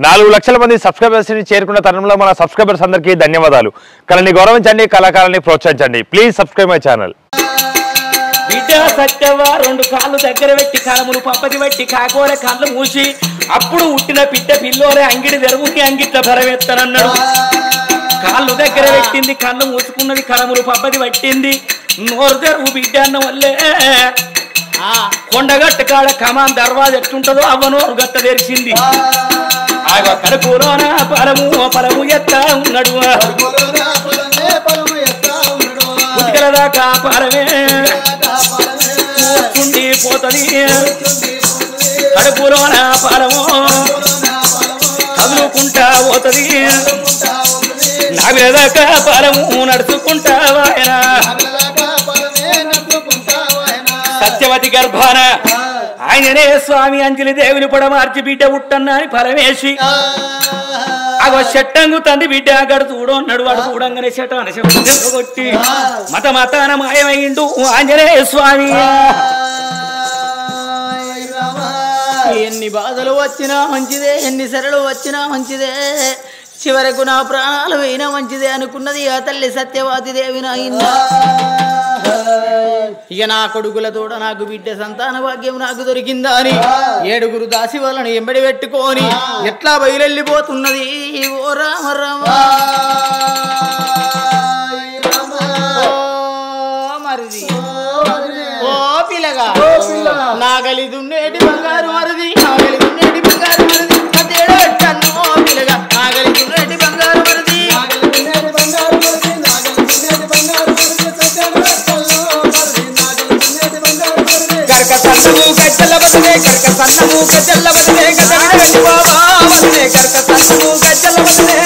4 లక్షల మంది సబ్స్క్రైబర్స్ ని చేరుకున్న తరుణంలో మన సబ్స్క్రైబర్స్ అందరికీ ధన్యవాదాలు. కళని గౌరవించండి, కళాకారాన్ని ప్రోత్సహించండి. Please subscribe my channel. బిడ్డ సత్యవా 2 కాళ్ళు దగ్గర పెట్టి కలములు పప్పది పెట్టి కాకోరే కళ్ళు మూసి అప్పుడు ఉట్టిన పిట్ట పిల్లోరే అంగిడి తెరుగుని అంగిట్ల భరవెత్తనన్నాడు. కాళ్ళు దగ్గర పెట్టింది, కళ్ళు మూసుకున్నది, కలములు పప్పది పట్టింది. నోరు తెరువు బిడ్డ అన్న వల్లే కొండగట్టు కాడ కమాన్ దర్వాజ ఎట్టుంటదో అవ్వ నోరు గట్ట తెరిచింది. కడుపులోన పరము పరము ఎత్తా ఉన్నాడు, ఉతికల దాకా పరమే కూర్చుండి పోతది. కడుపులోన పరము కదులుకుంటా పోతది, నావిల దాకా పరము నడుచుకుంటా వాయన. సత్యవతి గర్భాన ఆయననే స్వామి అంజలి దేవుని పొడ మార్చి బిడ్డ ఉట్టన్నా అని పరమేశి అగో చెట్టంగు తండ్రి బిడ్డ అగడు చూడన్నాడు. వాడు చూడంగానే చెట్టు కొట్టి మత మతాన మాయమైండు ఆంజనేయ స్వామి. ఎన్ని బాధలు వచ్చినా మంచిదే, ఎన్ని సరళు వచ్చినా మంచిదే, చివరకు నా ప్రాణాలు అయినా మంచిదే అనుకున్నది ఆ తల్లి సత్యవతి దేవి. నాయన ఇక నా కొడుకులతోడ నాకు బిడ్డ సంతాన భాగ్యం నాకు దొరికిందా అని 7 దాసి వాళ్ళని ఎంబడి పెట్టుకొని ఎట్లా బయలుపోతున్నది. ఓ రామ రామ మరిది ఓ పిల్లగా నాగలి దున్నేటి బంగారు మరిది, నాగలి దున్నేటి బంగారు మరిది, అదేడో పిల్లగా నాగలి దున్నేటి బంగారు మరిది. సన్నము గజ్జల బదిలే కర్క సన్నము గజ్జల బదిలే గజగడి బాబా బదిలే కర్క సన్నము గజ్జల బదిలే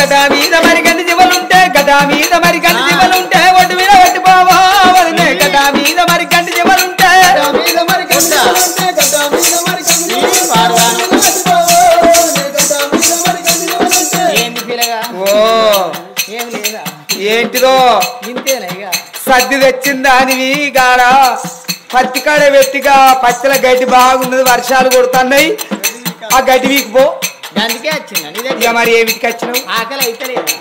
గదా మీద మరి గండి దివలుంటే గదా మీద మరి గండి దివలుంటే ఒడ్డు మీద ఒడ్డు బావా వదిలే గదా మీద మరి గండి దివలుంటే ఏంటి పిల్లగా ఏం లేదా ఏంటిదో ఇంతేనా ఇక సర్ది తెచ్చిందా అని గాడ పత్తి కాడ పెట్టిగా పచ్చల గడ్డి బాగున్నది, వర్షాలు కొడుతున్నాయి, ఆ గడ్డి వీకి పో. అందుకే వచ్చిందా ఇక మరి ఏ వీటికి వచ్చినావు? ఆకలి అయితే లేదా?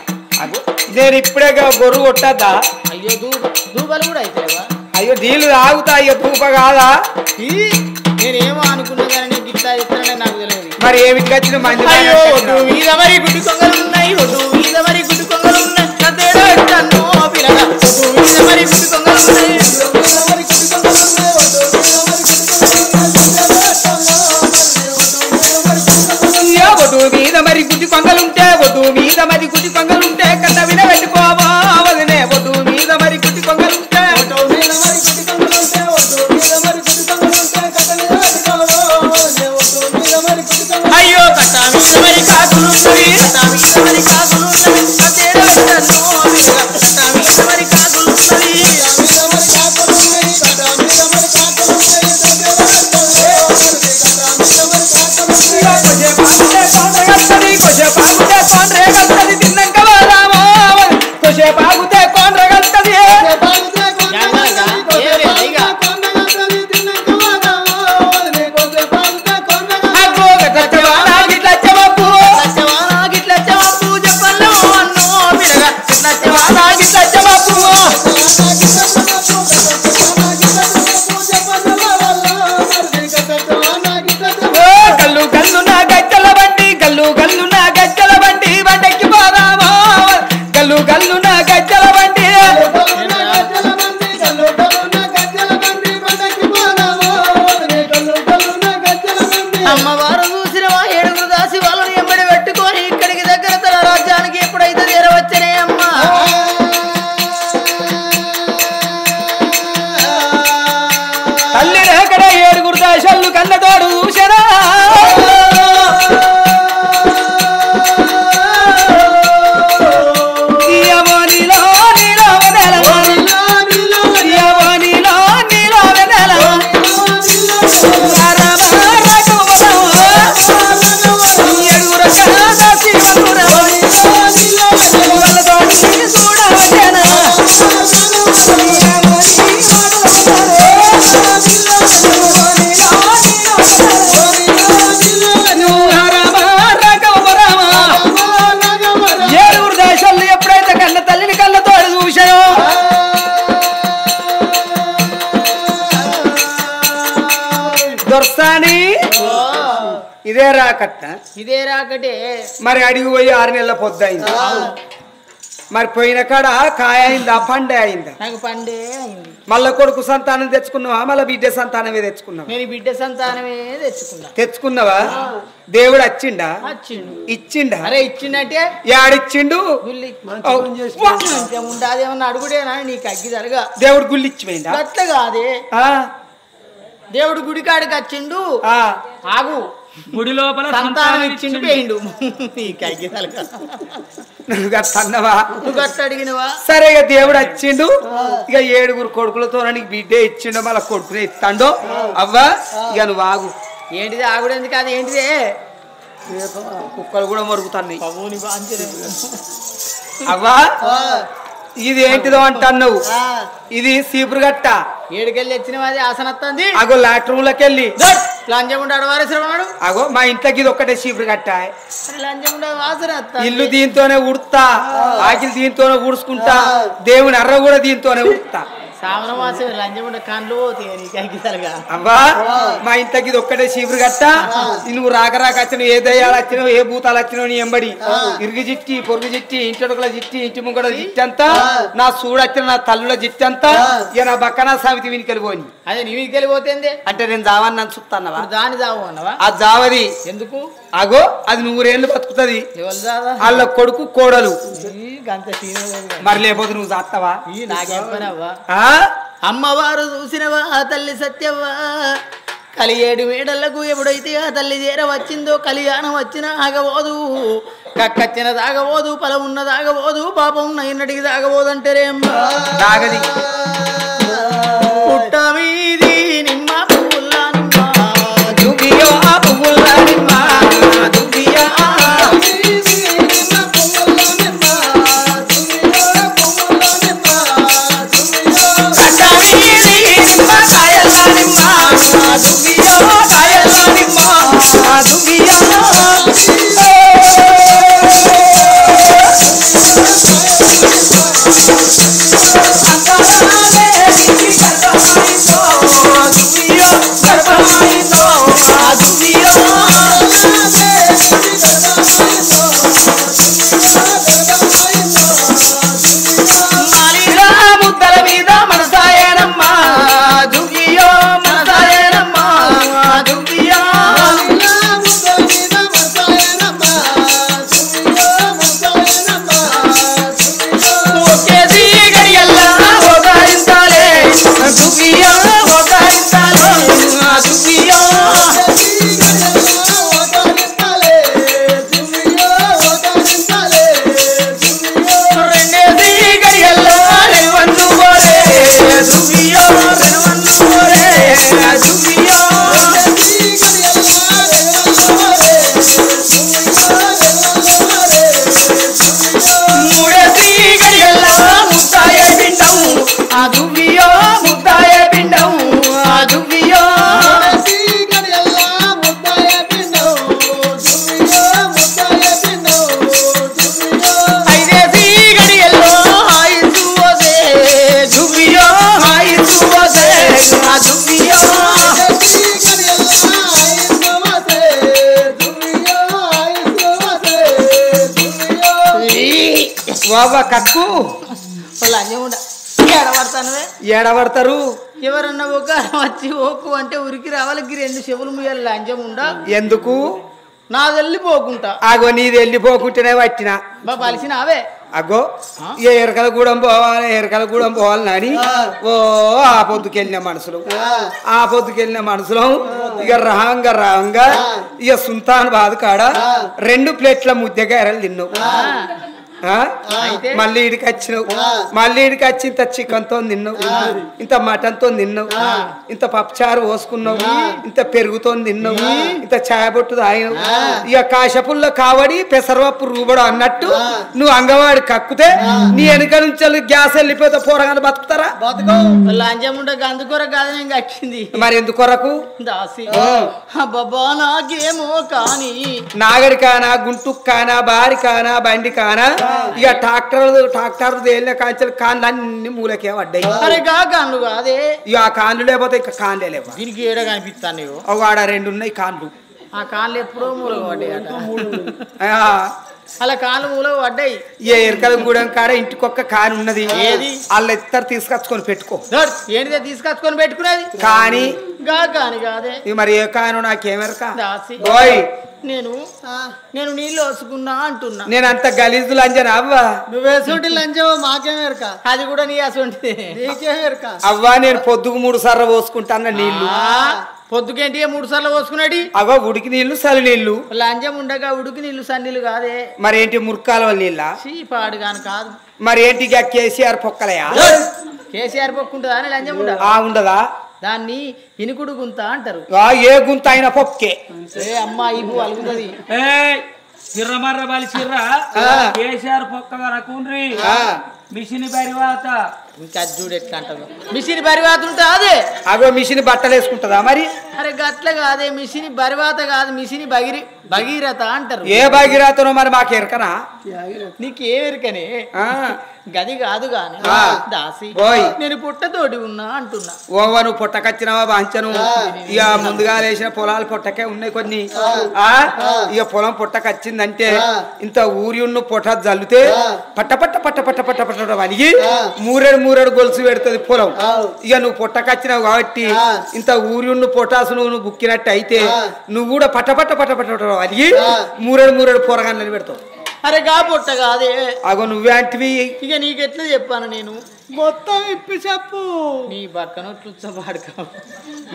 నేను ఇప్పుడే గొర్రు కొట్టద్దా? అయ్యో దూపలు కూడా అయితేవా? అయ్యో నీళ్ళు తాగుతా, ఇక తూప కాదా? నేనేమో అనుకున్నా కానీ నీకు గిట్లా చెప్తానని నాకు తెలియదు. మరి ఏ వీటికి వచ్చిన మంది మీద మరి గుడ్డి కొంగలు ఉన్నాయి, ఒడ్డు మీద మరి గుడ్డి కొంగలు ఉన్నాయి, పిల్లగా ఒడ్డు మీద మరి గుడ్డి కొంగలు ఉన్నాయి. ఒడ్డు మీద మరి గుడ్డి కొంగలుంటే, ఒడ్డు మీద మరి గుడ్డి కొంగలుంటే కన్న విన పెట్టుకోవా వదిలే. ఒడ్డు మీద మరి గుడ్డి కొంగలుంటే అయ్యో కట్ట మీద మరి కాకులు ఉన్నవి, కట్ట మీద మరి కాకులు ఉన్నవి, కట్ట మీద మరి కాకులు ఉన్నవి. కొసేపాగుతే కొండ్రగల్తది గల్లు గల్లు నా గజ్జల బండి, గల్లు గల్లు నా గజ్జల బండి, బండెక్కి పోదామా గల్లు గల్లు నా గజ్జల బండి. అమ్మవారు చూసిన 7 దాసి వాళ్ళని ఎంబడి పెట్టుకొని ఇక్కడికి దగ్గర తన రాజ్యానికి ఎప్పుడైతే చేరవచ్చనే అమ్మ. తల్లి రేకడ 7 దాసళ్ళు కన్నతోడు చూసరా. నీలో నీలో వెనల దొరసాని ఇదే రాకట్ట ఇదే రాకటే మరి అడిగి పోయి 6 నెలల పొద్దయింది మరి పోయిన కాడ కాయ అయిందా పండే అయిందా నాకు పండే అయింది మళ్ళా కొడుకు సంతానం తెచ్చుకున్నావా మళ్ళా బిడ్డ సంతానమే తెచ్చుకున్నావా నేను బిడ్డ సంతానమే తెచ్చుకున్నావా దేవుడు వచ్చిండా వచ్చిండు ఇచ్చిండా అరే ఇచ్చిండంటే యాడిచ్చిండు గుల్లి ఉండదేమన్నా అడుగుడేనా నీకు అగ్గి జరగా దేవుడు గుళ్ళు ఇచ్చిపోయిందా అట్లా కాదే దేవుడు గుడి కాడికి వచ్చిండు ఆగు గుడి లోపల సంతానం ఇచ్చిండు పోయిండు నీకు అగ్గి జరగా నువ్వు అన్నవా నువ్వు అట్లా అడిగినవా సరే ఇక దేవుడు వచ్చిండు ఇక 7 కొడుకులతో నీకు బిడ్డే ఇచ్చిండు మళ్ళా కొడుకునే ఇస్తాండో అవ్వా ఇక నువ్వు ఆగు ఏంటిది ఆగుడు ఎందుకు అది ఏంటిదే కుక్కలు కూడా మరుగుతున్నాయి అవ్వా ఇది ఏంటిదో అంటున్నావు ఇది సీపురుగట్ట ఏడుకెళ్ళి వచ్చినవా అది ఆసనత్తంది అగో లాట్రూమ్లోకి వెళ్ళి లంచముండ అడవారేశ్వరవాడు అగో మా ఇంట్లోకి ఇది ఒక్కటే సీపురుగట్ట లంచముండ వాసన ఇల్లు దీంతోనే ఉడుతా ఆకిలి దీంతోనే ఊడ్చుకుంటా దేవుని అర్ర కూడా దీంతోనే ఉడుతా సామన మాసం లంచముండ కాన్లు పోతాయి అవ్వా మా ఇంట్లోకి ఇది ఒక్కటే చీపురు గట్ట నువ్వు రాక వచ్చినావు ఏ దయ్యాలు వచ్చినావు ఏ భూతాలు వచ్చినావు నీ ఎంబడి ఇరుగు జిట్టి పొరుగు జిట్టి ఇంటడుకుల జిట్టి ఇంటి ముంగడ జిట్టి అంతా నా చూడొచ్చిన నా తల్లుల జిట్టి అంతా ఇక నా బక్కన సావితి వీనికి పోయి అదే నీ వీనికి వెళ్ళిపోతుంది అంటే నేను జావాన్ని నన్ను చూస్తానవా దాని జావు అన్నవా ఆ జావది ఎందుకు అగో అది 100 ఏళ్ళు బతుకుతుంది వాళ్ళ కొడుకు కోడలు మరి లేకపోతే నువ్వు చేస్తావా నాకేం పని అవ్వా అమ్మవారు చూసినవా తల్లి సత్యవ్వా కలి 7 మేడలకు ఎప్పుడైతే ఆ తల్లి చేర వచ్చిందో కళ్యాణం వచ్చిన ఆగబోదు కక్కచ్చిన తాగబోదు పొలం ఉన్న తాగబోదు పాపం నైన్నటికి తాగబోదు అంటారేమ్మా తాగది పుట్ట మీది నిమ్మ పువ్వుల్లా నిమ్మ దుగియో ఆ పువ్వుల్లా నిమ్మ దుగియో కక్కు ఏడబడతారు ఎవరన్నా ఒక వచ్చి ఓకు అంటే ఉరికి రావాలకి 2 చెవులు ముయ్యాలి లంచం ఉండా ఎందుకు నాది వెళ్ళిపోకుంటా అగో నీది వెళ్ళిపోకుంటేనే పట్టినా కలిసిన అవే అగో ఎరకలగూడెం పోవాలి నాని ఓ ఆ పొద్దుకెళ్ళిన మనసులో ఇక రాంగా ఇక సుల్తాన్ బాద్ కాడ 2 ప్లేట్ల ముద్దగారలు తిన్నావు మళ్ళీ ఇడికి వచ్చినావు మళ్ళీ ఇడికి వచ్చి ఇంత చికెన్ తో తిన్నావు ఇంత మటన్ తో తిన్నావు ఇంత పప్పుచారు పోసుకున్నావు ఇంత పెరుగుతో తిన్నావు ఇంత చాయబొట్టు తాగినావు ఇక కాశపుల్లో కావడి పెసరపప్పు రూబడు అన్నట్టు నువ్వు అంగవాడి కక్కుతే నీ వెనుక నుంచి గ్యాస్ వెళ్ళిపోతే పోరగానే బతుకుతారా అందుకొర కాదు నేను కక్కింది మరి ఎందుకొరకు దాసి బాబా నాకేమో కానీ నాగడి కానా గుంటుకు కానా బారి కానా బండి కానా ఇక ట్రాక్టర్ తేలిన కాంచెలు కాన్లు అన్ని మూలకే పడ్డాయి. అరే గా కాన్లు కాదే ఇక ఆ కాన్లు లేకపోతే ఇక కాన్లే లేవా. దీనికి ఏడ కనిపిస్తాను ఒక ఆడ 2 ఉన్నాయి కాన్లు. ఆ కాన్లు ఎప్పుడో మూలగా పడ్డాయి అట. ఆ, అలా కాన్లు మూలగా పడ్డాయి. ఏ ఎరకల గూడెం కాడ ఇంటికొక్క కాని ఉన్నది. ఏది? వాళ్ళ ఇద్దరు తీసుకొచ్చుకొని పెట్టుకో. ఏంటిదే తీసుకొచ్చుకొని పెట్టుకునేది కానీ గా కాని కాదే. ఇవి మరి ఏ కాను నాకేమెరక దాసి ఓయ్ నేను నీళ్ళు వసుకున్నా అంటున్నా. నేను అంత గలీజులు అంజనా అవ్వా. నువ్వేసోటి లంచవో మాకేమెరక. అది కూడా నీ అసోంటిది నీకేమెరక. అవ్వా నేను పొద్దుకు 3 సార్లు పోసుకుంటాను నీళ్లు. పొద్దుకేంటి 3 సార్లు పోసుకున్నాడు. అవ్వ ఉడికి నీళ్లు చలి నీళ్లు. లంచం ఉండగా ఉడికి నీళ్లు సన్నీళ్ళు కాదే. మరి ఏంటి మురికాల నీళ్ళ పాడు కాని కాదు. మరి ఏంటి ఇక కేసీఆర్ పొక్కలయా? కేసీఆర్ పొక్కుంటుందా అని లంచం ఉండదు. ఉండదా? దాన్ని ఇనుకుడు గుంత అంటారు. ఏ గుంత అయినా పొక్కే. అమ్మా ఇవ్వు అలుగుతుంది. చిర్రమర్ర బాలి చిర్ర కేసీఆర్ పొక్కగా రకుండ్రి మిషన్ పరివాత ఇంకా చూడు ఎట్లా అంటారు. మిషన్ పరివాత ఉంటుందా? అదే అగో మిషన్ బట్టలు వేసుకుంటుందా మరి? అరే గట్ల కాదే. మిషన్ బరివాత కాదు, మిషన్ భగీరథ అంటారు. ఏ భగీరథనో మరి మాకు ఎరకనా? నీకేమెరకనే గది కాదు గాని దాసి నేను పుట్టతోటి ఉన్నా అంటున్నా. ఓవ నువ్వు పుట్టకచ్చినావా బాంచను. ఇక ముందుగా లేచిన పొలాలు పుట్టకే ఉన్నాయి కొన్ని. ఇక పొలం పుట్టకచ్చిందంటే ఇంత ఊరి ఉన్న పొట్ట జల్లితే పట్ట పట్ట పట్ట పట్ట పట్ట పట్ట వలిగి మూరేడు గొలుసు పెడుతుంది పొలం. ఇక నువ్వు పుట్టకచ్చినావు కాబట్టి ఇంత ఊరి ఉన్న పొటాసు నువ్వు బుక్కినట్టు అయితే నువ్వు కూడా పట్ట పట్ట పట్ట పట్ట వలిగి మూరేడు పొరగాన్ని పెడతావు. అరే గా పొట్ట కాదే. అగో నువ్వే అంటివి. ఇక నీకెట్లా చెప్పాను నేను? మొత్తం ఇప్పి చెప్పు. నీ పక్కనట్లు పాడుకో.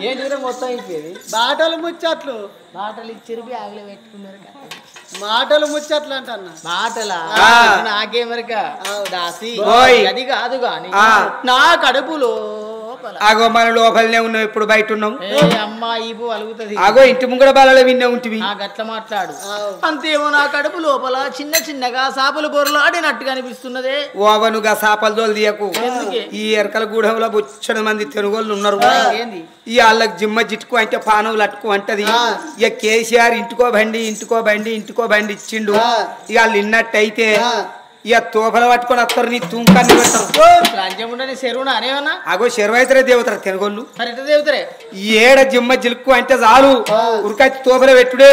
ఏంటి మొత్తం ఇప్పేది? బాటలు ముచ్చట్లు. బాటలు ఇచ్చారు బ్యాగులో పెట్టుకున్నారు. మాటలు ముచ్చట్లు అంటన్నా. మాటలా? నాకేమరిక దాసి అది కాదు గాని నా కడుపులో. ఆగో మన లోపలనే ఉన్నావు, ఇప్పుడు బయట ఉన్నావు. అమ్మా ఇవ్వు అలుగుతుంది. ఆగో ఇంటి ముంగడ బాలలో విన్నే ఉంటివి. గట్ల మాట్లాడు. అంతేమో నా కడుపు లోపల చిన్నగా సాపలు బొరలాడినట్టుగా అనిపిస్తున్నదే. ఓవనుగా సాపలు దోలు తీయకు. ఈ ఎరకల గూడెంలో బొచ్చడు మంది తెనుగోళ్ళు ఉన్నారు. ఈ వాళ్ళకి జిమ్మ జిట్టుకు అంటే పానవులు అట్టుకు అంటది. ఇక కేసీఆర్ ఇంటికో బండి ఇచ్చిండు. ఇక వాళ్ళు ఇన్నట్టయితే ఇక తోపలు పట్టుకొని వస్తారు, నీ తూంకాన్ని పెడతారు. చెరువునా అనేవన్నా? అగో చెరువు అయితే దేవుతారు తెనుగోళ్ళు. దేవుతారే ఏడ జిమ్మ జిలుక్కు అంటే చాలు ఉరికచ్చి తోపలు పెట్టుడే.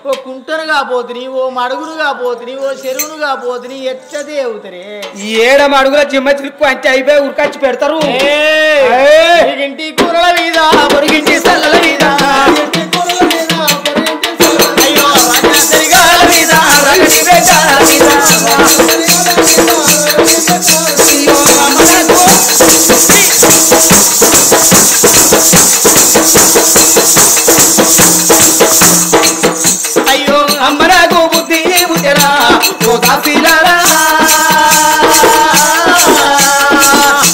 ఓ కుంటనుగా పోతుని, ఓ మడుగునుగా పోతుని, ఓ చెరువునుగా పోతుని ఎట్ట దేవుతారే. ఏడ మడుగుల జిమ్మ జిలుక్కు అంటే అయిపోయి ఉరికచ్చి పెడతారు. ఇంటి కూరల మీద పొరిగింటి సల్లల మీద అయ్యో అమ్మరాకు బుద్ధి పుట్టరా ఓ దాసిలారా,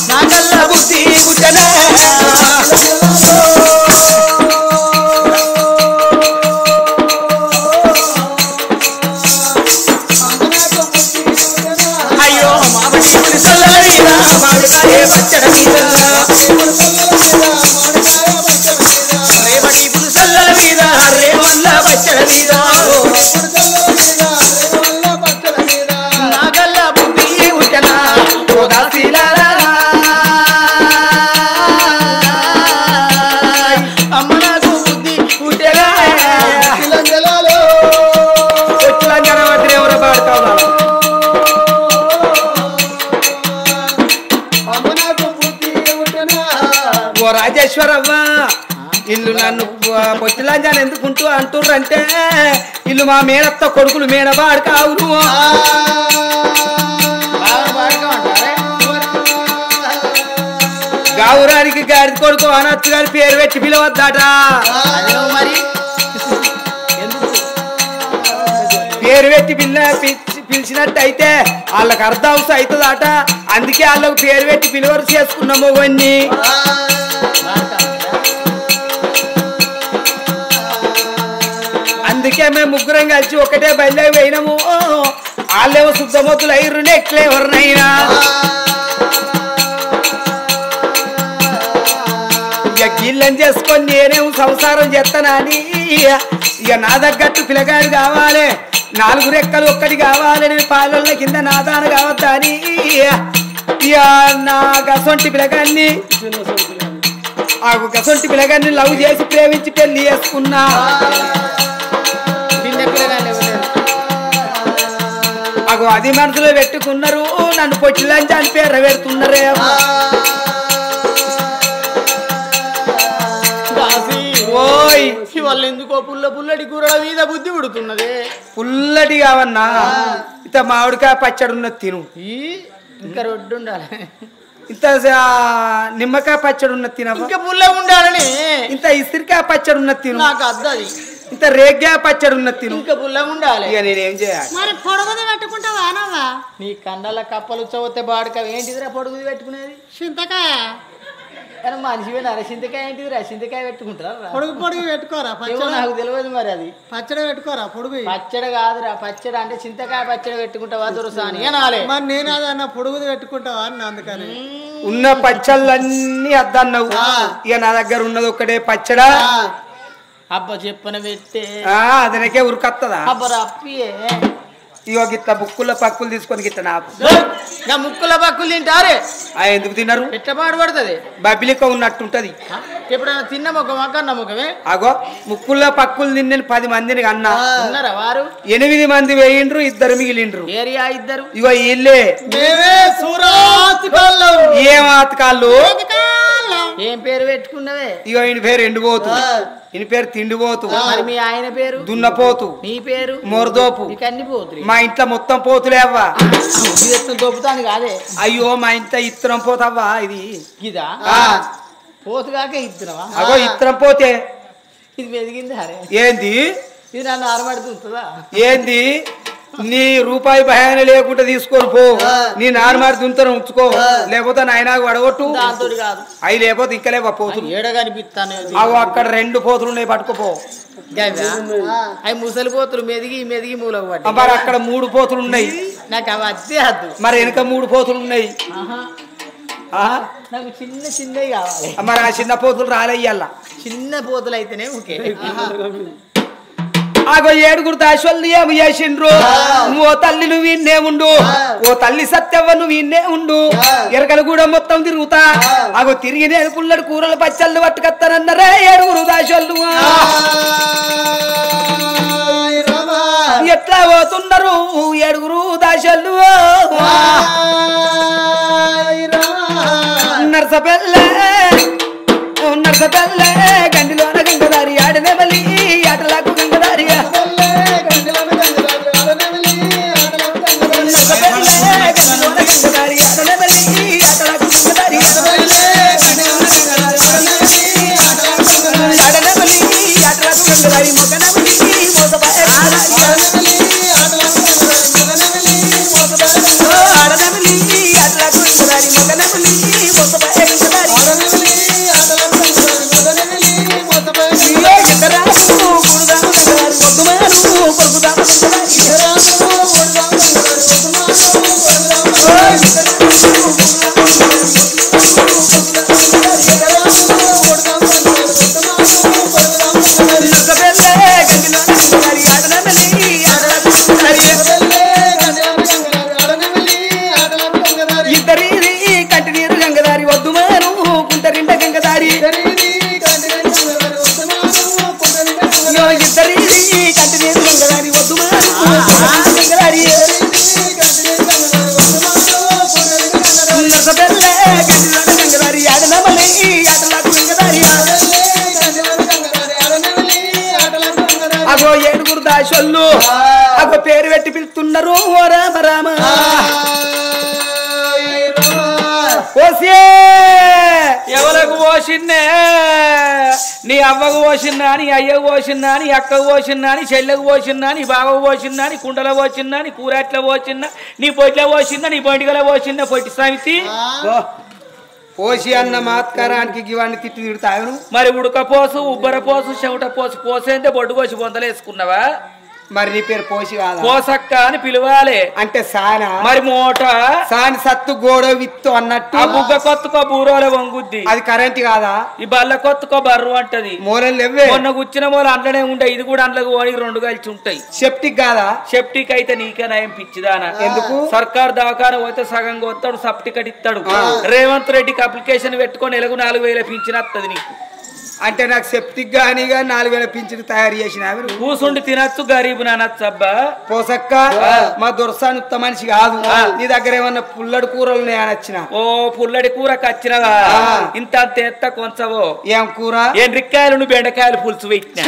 నా కళ్ళ బుద్ధి పుట్టరా. అయ్యో మామిడి పులిసల్ల మీద మామిడికాయ పచ్చడి మీద, రేవటి పులిసల్ల మీద రేవల్ల పచ్చడి మీద, నా కళ్ళ బుద్ధి పుట్టరా ఓ దాసిలారా. అమ్మ నాకు బుద్ధి పుట్టరా. ఎవరో పాడుతావు ఓ రాజేశ్వరవ్వ. ఇల్లు నన్ను పొచ్చిలాంజాన్ని ఎందుకుంటూ అంటుర్రంటే ఇల్లు మా మేనత్త కొడుకులు మేనబాడు కావును. గావురానికి గాడి కొడుకు అనొచ్చు గారి పేరు పెట్టి పిలవద్దట. మరి పేరు పెట్టి పిలిచినట్టయితే వాళ్ళకి అర్థం అవసరం అవుతుందట. అందుకే వాళ్ళకు పేరు పెట్టి పిలువరు చేసుకున్నాము అవన్నీ. అందుకే మేము ముగ్గురం కలిసి ఒకటే బయలుదేరి పోయినాము. వాళ్ళేమో శుద్ధమొద్దులు అయ్యారు, నెక్లే ఎవరినైనా ఇక గిళ్ళని చేసుకొని నేనేం సంసారం చేస్తానని ఇక నా తగ్గట్టు పిల్లగాడు కావాలి 4 రెక్కలు ఒక్కటి కావాలి నేను పాలల కింద నా దాన కావద్దా అని ఇక నా గసొంటి పిల్లగాన్ని గసొంటి పిల్లగాన్ని లవ్ చేసి ప్రేమించి పెళ్లి చేసుకున్నా అది మనసులో పెట్టుకున్నారు నన్ను పొచ్చిలంచి అని పేరు పెడుతున్నారే ఓయ్ వాళ్ళు ఎందుకో పుల్లటి కూరల మీద బుద్ధి ఉడుతున్నదే పుల్లటి కావన్నా ఇంత మామిడికాయ పచ్చడి ఉన్నది తిను ఇంకా రొడ్డు ఉండాలి ఇంత నిమ్మకాయ పచ్చడి ఉన్నది తిన ఇంకా పుల్ల ఉండాలని ఇంత ఇసిరికాయ పచ్చడి ఉన్నది తిను నాకు అద్దది ఇంత రేగ్గాయ పచ్చడి ఉన్నది తిను ఇంకా పుల్ల ఉండాలి ఇక నేనేం చేయాలి మరి పొడుగుది పెట్టుకుంటావా నవ్వా నీ కండల కప్పలు చదివితే బాడుక ఏంటిదిరా పొడుగుది పెట్టుకునేది చింతకాయ కానీ మనిషి చింతకాయ ఏంటిదిరా చింతకాయ పెట్టుకుంటారా పొడుగు పెట్టుకోరా నాకు తెలియదు మరి అది పచ్చడి పెట్టుకోరా పొడుగు పచ్చడి కాదురా పచ్చడి అంటే చింతకాయ పచ్చడి పెట్టుకుంటావా దొరసాని అనాలి మరి నేను అదన్నా పొడుగుది పెట్టుకుంటావా అని అందుకని ఉన్న పచ్చళ్ళన్నీ అద్దన్నావు ఇక నా దగ్గర ఉన్నది ఒక్కటే పచ్చడా అబ్బ చెప్పన పెట్టే అదనకే ఉరికత్తదా అబ్బరా అప్పియే ఇగో గిట్ల బుక్కుల పక్కులు తీసుకొని గిట్ల నాకు ముక్కుల పక్కులు తింటారే ఎందుకు తిన్నారు ఎట్టపాటు పడుతుంది బబిలిక ఉన్నట్టుంటది ఎప్పుడైనా తిన్న ముఖమా కన్న ముఖమే అగో ముక్కుల్లో పక్కులు తిన్న 10 మందిని అన్నా ఉన్నారా వారు 8 మంది వేయిండ్రు 2 మిగిలిండ్రు ఏరియా ఇద్దరు ఇగో ఇల్లే ఏం ఆతకాళ్ళు ఏం పేరు పెట్టుకున్నవే ఇగో ఈయన పేరు ఎండిపోతు ఈయన పేరు తిండిపోతు మరి మీ ఆయన పేరు దున్నపోతు నీ పేరు మొరదోపు నీకు అన్ని పోతులు మా ఇంట్లో మొత్తం పోతులేవ్వా దొబ్బుతాను కాదే అయ్యో మా ఇంట్లో ఇత్తరం పోతవ్వా ఇది ఇదా పోతుగాక ఇద్దరవా అగో ఇత్తరం పోతే ఇది మెదిగింది అరే ఏంది ఇది నన్ను ఆరబడుతుందా ఏంది నీ రూపాయి భయాన లేకుండా తీసుకొని పో నీ నార్మారి దుంతను ఉంచుకో లేకపోతే నాయన వడగొట్టు దాంతో కాదు అవి లేకపోతే ఇంకా లేవా పోతులు ఏడ కనిపిస్తాను అవి అక్కడ 2 పోతులు ఉన్నాయి పట్టుకోపో అవి ముసలి పోతులు మెదిగి మెదిగి మూలకు పట్టి మరి అక్కడ 3 పోతులు ఉన్నాయి నాకు అవి అద్దె హద్దు మరి వెనక 3 పోతులు ఉన్నాయి నాకు చిన్న చిన్నవి కావాలి మరి ఆ చిన్న పోతులు రాలేయ్యాల చిన్న పోతులు అయితేనే ఓకే ఆగో 7 దాశోళ్ళు ఏమి చేసిండ్రు ఓ తల్లి నువ్వు ఇన్నే ఉండు ఓ తల్లి సత్యవ్వ నువ్వు ఇన్నే ఉండు ఎరకలు కూడా మొత్తం తిరుగుతా ఆగో తిరిగి నేను పుల్లడి కూరలు పచ్చళ్ళు పట్టుకొస్తానన్నారే 7 దాశోళ్ళు ఎట్లా పోతున్నారు 7 దాశోళ్ళు నర్సపెల్లే గండిలోన గంగదారి ఆడనే బలి ఆటలాకు గంగదారిగా అగో 7 దాశోళ్ళు అగో పేరు పెట్టి పిలుస్తున్నారు ఓ రామ రామ ఎవరికి పోసిన్నే నీ అవ్వకు పోసిన్నా నీ అయ్యకు పోసిన్నా నీ అక్కకు పోసిన్నా నీ చెల్లెకు పోసిన్నా నీ బావకు పోసిన్నా నీ కుండలో పోసిన్నా నీ కూరట్లో పోసిన్నా నీ పొట్టిలో పోసిన్నా నీ పొంటికలో పోసిన్నా పొట్టి సమితి పోసి అన్న మాత్కారానికి ఇవన్నీ తిట్టి తిడతాను మరి ఉడకపోసు ఉబ్బర పోసు చెమట పోసు పోసేందే బొడ్డు కోసి బొందలేసుకున్నావా మరి నీ పేరు పోసి కాదా? పోసక్క అని పిలవాలి. అంటే సానా మరి మోట సాని సత్తు గోడ విత్తు అన్నట్టు ఆ బుగ్గ కొత్తుకో బూరోల వంగుద్ది. అది కరెంట్ కాదా? ఈ బల్ల కొత్తుకో బర్రు అంటది. మూలలు లేవే. మొన్న కూర్చిన మూల అంట్లనే ఉంటాయి. ఇది కూడా అంట్లకు ఓడి 2 కలిసి ఉంటాయి. సెప్టిక్ కాదా? సెప్టిక్ అయితే నీకే నయం పిచ్చిదానా. ఎందుకు? సర్కార్ దవాఖాన పోతే సగం కొత్తాడు, సర్టిఫికెట్ ఇస్తాడు. రేవంత్ రెడ్డికి అప్లికేషన్ పెట్టుకొని నెలకు 4,000 పింఛన్ వస్తుంది నీకు. అంటే నాకు సెప్టిక్ గానీ 4,000 పింఛను తయారు చేసిన కూసుండి తినచ్చు, గరీబు నానచ్చు. అబ్బా పోసక్క మా దొరసాని ఉత్త మనిషి కాదు. నీ దగ్గర ఏమన్నా పుల్లడి కూరలు ఉన్నాయని వచ్చిన. ఓ పుల్లడి కూరకు వచ్చినవా? ఇంత తెత్త కొంచవో. ఏం కూర? ఎండ్రికాయలు బెండకాయలు పులుసు పెట్టినా.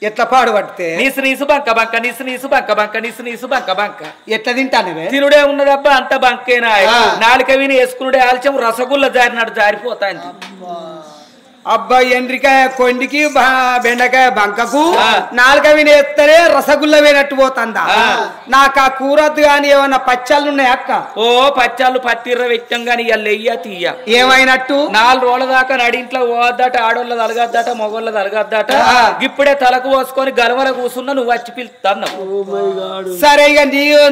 ఎట్లా పాడు పడితే నీసు నీసు బంక బంక నీసు నీసు బంక బంక నీసు నీసు బంక బంక ఎట్లా తింటాను? తినుడే ఉన్నదబ్బా అంత బంకేనా. నాలుక విని వేసుకునుడే ఆలస్యం రసగుల్ల జారినాడు జారిపోతాంది. అబ్బా ఎండ్రికాయ కొండికి బెండకాయ బంకకు 4 వినేస్తేనే రసగుల్ల వేనట్టు పోతుందా? నాకు ఆ కూరద్దు గాని ఏమన్నా పచ్చళ్ళు ఉన్నాయి అక్క? ఓ పచ్చాళ్ళు పత్తిర్ర వెచ్చం గాని ఇయ్య తీయ ఏమైనట్టు 4 రోజుల దాకా నడింట్లో పోవద్దట, ఆడోళ్ళ తలగద్దట, మొగోళ్ళ తలగద్దట. ఇప్పుడే తలకు పోసుకొని గలవల కూసున్నా నువ్వు వచ్చి పిలుస్తాను. సరే ఇక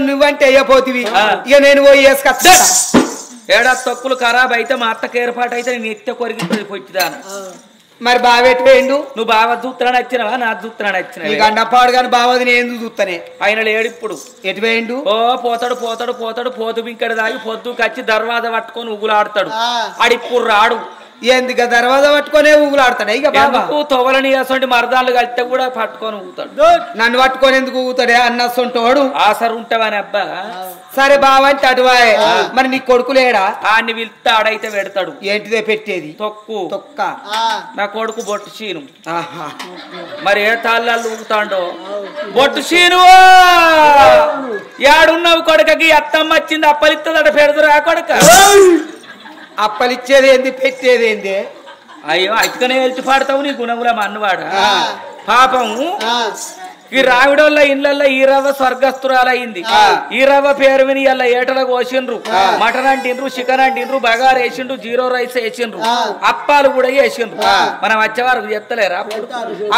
నువ్వంటే అయ్యపోతివి. ఇక నేను పోయి వేసుకొస్తా. ఏడాది తొక్కులు ఖరాబ్ అయితే మా అత్తకు ఏర్పాటు అయితే నేను ఎత్తే కొరిగిపోయి పొచ్చిదాను. మరి బావెట్టు వేయండు? నువ్వు బావ చూస్తున్నాడు వచ్చినవా? నా చూస్తున్నాడు వచ్చిన అన్నపాడు కానీ బావది నేను చూస్తానే. ఆయన లేడు ఇప్పుడు. ఎటు వేయండు? ఓ పోతాడు పోతాడు పోతాడు. పోతు బింకడి దాగి పొద్దుకు వచ్చి దర్వాజా పట్టుకొని ఉగులాడతాడు. ఆడిప్పుడు రాడు. ఎందుకు దర్వాజా పట్టుకునే ఊగులాడతాడు? ఇక బాబు తొవలని అసంటి మరదాలు కలిస్తే కూడా పట్టుకొని ఊగుతాడు. నన్ను పట్టుకొని ఎందుకు ఊగుతాడే అన్నసంటోడు? ఆసరు ఉంటావని అబ్బా. సరే బావంటే అటువాయే. మరి నీ కొడుకు లేడా? ఆడిని పిలిస్తే ఆడైతే పెడతాడు. ఏంటిదే పెట్టేది? తొక్కు తొక్క. నా కొడుకు బొట్టు చీను. మరి ఏ తాళ్ళాళ్ళు ఊగుతాడో బొట్టు చీను. యాడున్నావు కొడుకకి? అత్తమ్మ వచ్చింది అప్పలిస్తుందట పెడదురా కొడుక. అప్పలిచ్చేది ఏంది, పెట్టేది ఏంది? అయ్యో అతికనే వెళ్తు పాడతావు నీ గుణముల మన్నవాడ. పాపము ఈ రావిడోళ్ళ ఇళ్లలో ఈ రవ్వ స్వర్గస్తురాలయ్యింది. ఈ రవ్వ పేరు విని ఇలా ఏటల కోసిండ్రు, మటన్ అంటిండ్రు, చికెన్ అంటిండ్రు, బగారు వేసిండ్రు, 0 రైస్ వేసిండ్రు, అప్పాలు కూడా వేసిండ్రు. మనం వచ్చేవారు చెప్తలేరా?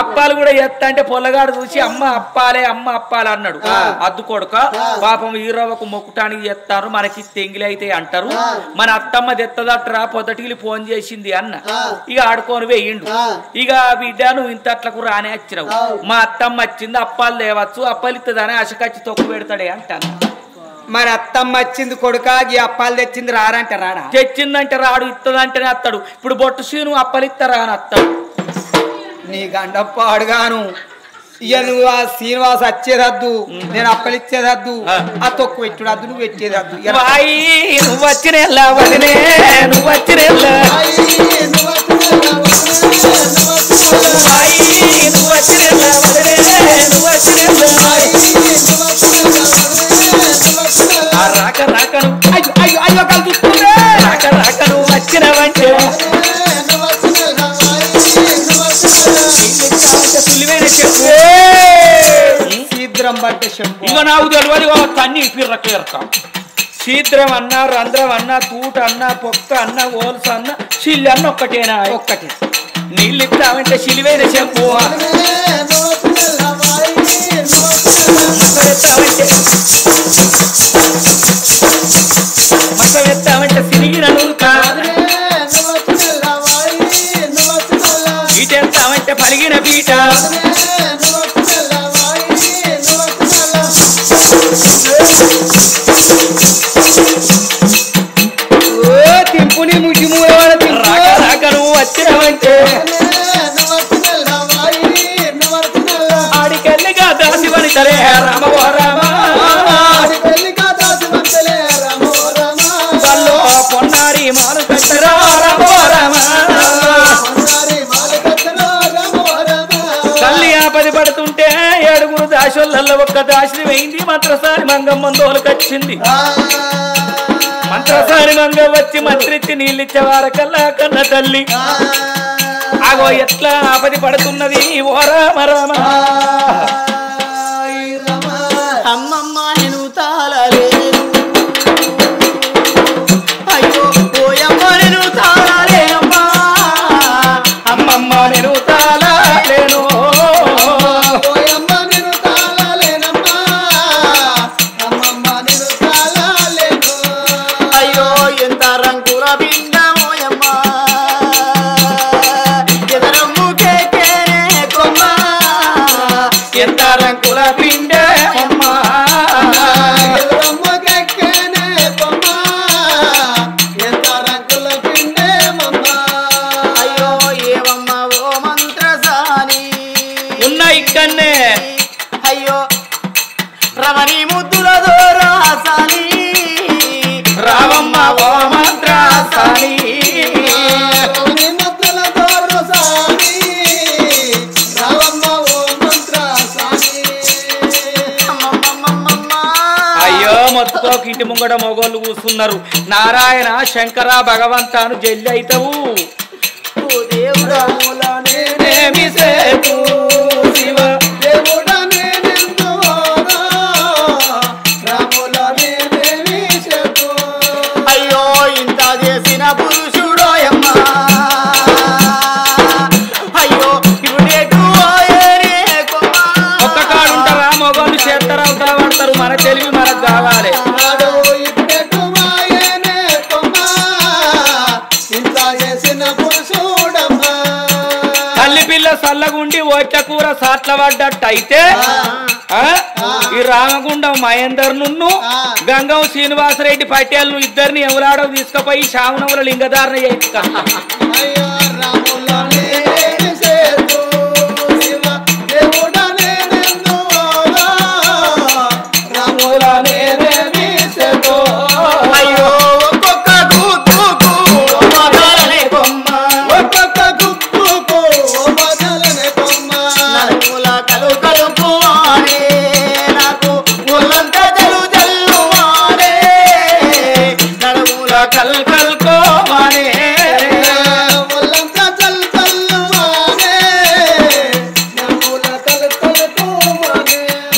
అప్పాలు కూడా ఎత్త అంటే పొల్లగాడు చూసి అమ్మ అప్పాలే అమ్మ అప్పాలే అన్నాడు. అద్దు కొడుక పాపం ఈ రవ్వకు మొక్కుటానికి చెప్తారు, మనకి తెంగిలి అయితే అంటారు. మన అత్తమ్మ తెత్తదట్రా పొదటికి ఫోన్ చేసింది అన్న. ఇక ఆడుకొని వేయిండు. ఇక బిడ్డ నువ్వు ఇంత అట్లకు రానే వచ్చినావు, మా అత్తమ్మ వచ్చింది అప్పాలు లేవచ్చు, అప్పాలిత్తదని అశకచ్చి తొక్కు పెడతాడే అంటాను. మరి అత్తమ్మ వచ్చింది కొడుక, ఈ అప్పాలు తెచ్చింది రారంటే రాడా? తెచ్చిందంటే రాడు, ఇత్తదంటేనే అత్తాడు. ఇప్పుడు బొట్టు సీను అప్పలిత్తరా అని అత్తాడు. నీ గండప్ప అడుగాను. ఇక నువ్వు ఆ శ్రీనివాస్ వచ్చేదద్దు, నేను అప్పలిచ్చేదద్దు, ఆ తొక్కు పెట్టుడద్దు, నువ్వు పెట్టేదద్దు. నువ్వు వచ్చిన వదినే నువ్వు వచ్చిన రాక రాకను రాక రాకను వచ్చినవంటే శీద్రం బట్టే చెప్పు. ఇక నాకు తెలియదు తన్ని పిర్రకేరక. శీద్రం అన్నా, రంధ్రం అన్నా, తూట అన్నా, పొక్క అన్నా, ఓల్స అన్నా, చిల్లి అన్న ఒక్కటేనా? ఒక్కటే. నీళ్ళు ఇస్తామంటే చిలివైన చెప్పు. మతం ఎత్తామంటే సిరిగిన నూరుక, ఇటెత్తామంటే పలిగిన పీట. తింపుని ముగిము రాక రాక నువ్వు వచ్చినవంటే ఆడికెళ్ళిగా దాసి వనితలే రామవో రామ. వాళ్ళు పొన్నారి మారు పెట్టరా రామవో రామ. తల్లి ఆపది పడుతుంటే 7 దాసోళ్ళల్లో ఒక్క దాసిని వేయింది. మంత్రసారి మంగమ్మ దోలుకొచ్చింది. మంత్రసారి మంగ వచ్చి మంత్రిచ్చి నీళ్ళిచ్చే వారకల్లా కన్న తల్లి ఆగో ఎట్లా ఆపది పడుతున్నది. ఓ రామ రామ. అమ్మమ్మ నేను తాళలేను, అయ్యో పోయమ్మ నేను తాళలే అమ్మా. అమ్మమ్మ నేను తాళలేను, పోయమ్మ నేను తాళలేను. ఇక్కన్నే అయ్యో రమణి ముద్దుల దోరాసాని రావమ్మ ఓ మంత్రాసాని అయ్యో మొత్తుకోక ఇంటి ముంగడ మొగోళ్ళు కూస్తున్నారు. నారాయణ శంకర భగవంతాను జల్లి అయితవు ఓ దేవుడా నేమి సేతు శివ అయ్యో ఇంత చేసిన పురుషుడోయమ్మా అయ్యో ఇప్పుడేటు ఒక్క కాడుంటారా మొగోళ్ళు చేస్తారా అవతల పడతారు. మన తెలివి మనకు కావాలి. తల్లి పిల్ల సల్లగుండి ఒక్క కూర సాట్ల పడ్డట్టు అయితే ఈ రామగుండం మహేందర్ నున్ను గంగం శ్రీనివాసరెడ్డి పటేల్ ను ఇద్దరిని ఎవరాడో తీసుకుపోయి శావనముల లింగధారణ చేయించుక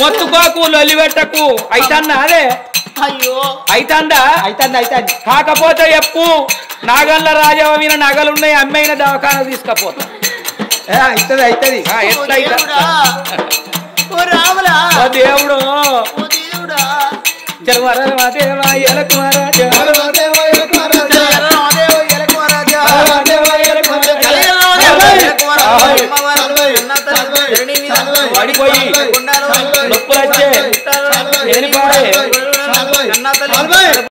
మొత్తుకోకు లొలివెట్టకు అయితన్నా అదే అయ్యో అయితందా అయితంది కాకపోతే చెప్పు నాగల్ల రాజవ మీద నగలున్నాయి అమ్మైన దవాఖాన తీసుకపోతా అవుతుంది ఎట్లా దేవుడా ఓ రాములా ఓ దేవుడు ఓ దేవుడా జలవరదేవా ఎలకుమారా